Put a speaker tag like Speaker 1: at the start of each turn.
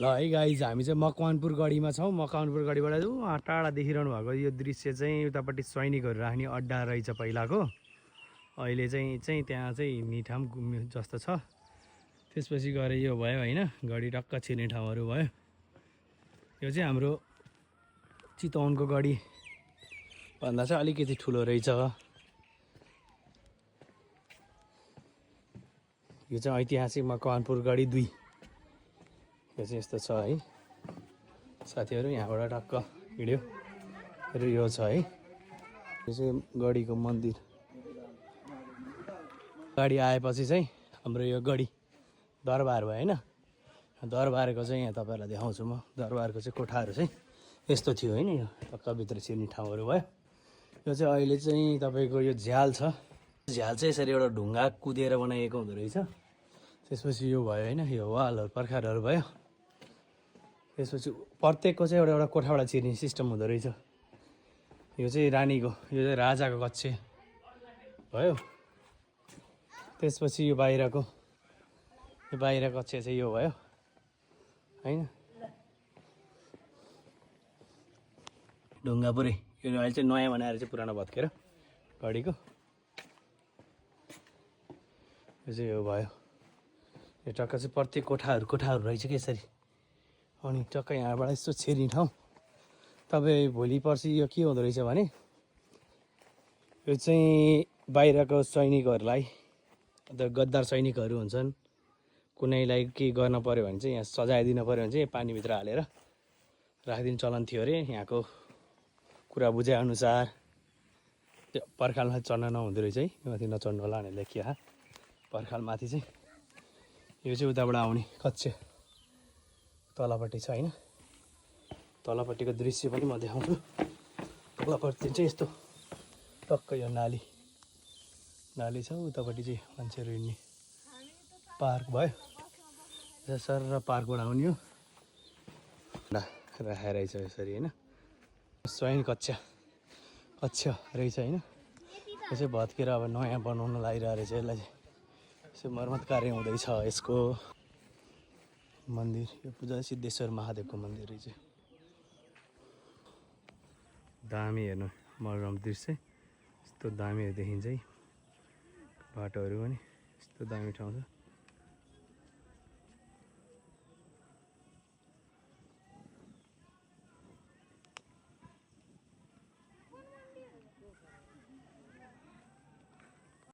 Speaker 1: ल है गाइज हामी चाहिँ मकवानपुर गढीमा छौँ। मकवानपुर गढीबाट टाढा देखिरहनु भएको यो दृश्य चाहिँ उतापट्टि सैनिकहरू राख्ने अड्डा रहेछ पहिलाको। अहिले चाहिँ त्यहाँ चाहिँ निठाम जस्तो छ। त्यसपछि गएर यो भयो होइन, गढी टक्क छिर्ने ठाउँहरू भयो। यो चाहिँ हाम्रो चितवनको गढी भन्दा चाहिँ अलिकति ठुलो रहेछ। यो चाहिँ ऐतिहासिक मकवानपुर गढी 2। यो चाहिँ यस्तो छ है साथीहरू, यहाँबाट टक्क हिँड्यो र यो छ है, यो चाहिँ गढीको मन्दिर। गाडी आएपछि चाहिँ हाम्रो यो गढी दरबार भयो होइन। दरबारको चाहिँ यहाँ तपाईँहरूलाई देखाउँछु म। दरबारको चाहिँ कोठाहरू चाहिँ यस्तो थियो होइन। यो टक्क भित्र छिर्ने ठाउँहरू भयो। यो चाहिँ अहिले चाहिँ तपाईँको यो झ्याल छ। झ्याल चाहिँ यसरी एउटा ढुङ्गा कुदेर बनाइएको हुँदो रहेछ। त्यसपछि यो भयो होइन, यो वालहरू पर्खारहरू भयो। त्यसपछि प्रत्येकको चाहिँ एउटा एउटा कोठाबाट छिर्ने सिस्टम हुँदो रहेछ। यो चाहिँ रानीको, यो चाहिँ राजाको कक्ष भयो। त्यसपछि यो बाहिरको, यो बाहिर कक्ष चाहिँ यो भयो होइन। ढुङ्गा पुरै यो अहिले चाहिँ नयाँ बनाएर चाहिँ पुरानो भत्केर गढीको यो चाहिँ यो भयो। यो टक्क चाहिँ प्रत्येक कोठाहरू रहेछ कि यसरी। अनि टक्क यहाँबाट यस्तो छिर्ने ठाउँ। तपाईँ भोलि पर्सि यो के हुँदो रहेछ भने, यो चाहिँ बाहिरको सैनिकहरूलाई, गद्दार सैनिकहरू हुन्छन्, कुनैलाई के गर्न पऱ्यो भने चाहिँ यहाँ सजाय दिन पऱ्यो भने चाहिँ पानीभित्र हालेर राखिदिने चलन थियो अरे। यहाँको कुरा बुझेअनुसार त्यो पर्खालमा चढ्न नहुँदो रहेछ है। माथि नचढ्नु होला भनेर लेखिया। पर्खाल माथि चाहिँ यो चाहिँ उताबाट आउने कक्ष तलपट्टि छ होइन। तलपट्टिको दृश्य पनि म देखाउँछु। तलपट्टि चाहिँ यस्तो टक्क यो नाली छ। उतापट्टि चाहिँ मान्छेहरू हिँड्ने पार्क भयो। सर र पार्कबाट आउने हो राखेर रहेछ यसरी होइन। सैनिक कक्ष रहेछ होइन। यो चाहिँ भत्केर अब नयाँ बनाउन लागिरहेको रहेछ। यसलाई चाहिँ यसो मर्मत कार्य हुँदैछ। यसको मन्दिर यो पूजा सिद्धेश्वर महादेवको मन्दिर रहेछ। दामी हेर्नु मनोरम दृश्य, यस्तो दामीहरू देखिन्छ है। बाटोहरू पनि यस्तो दामी ठाउँ छ।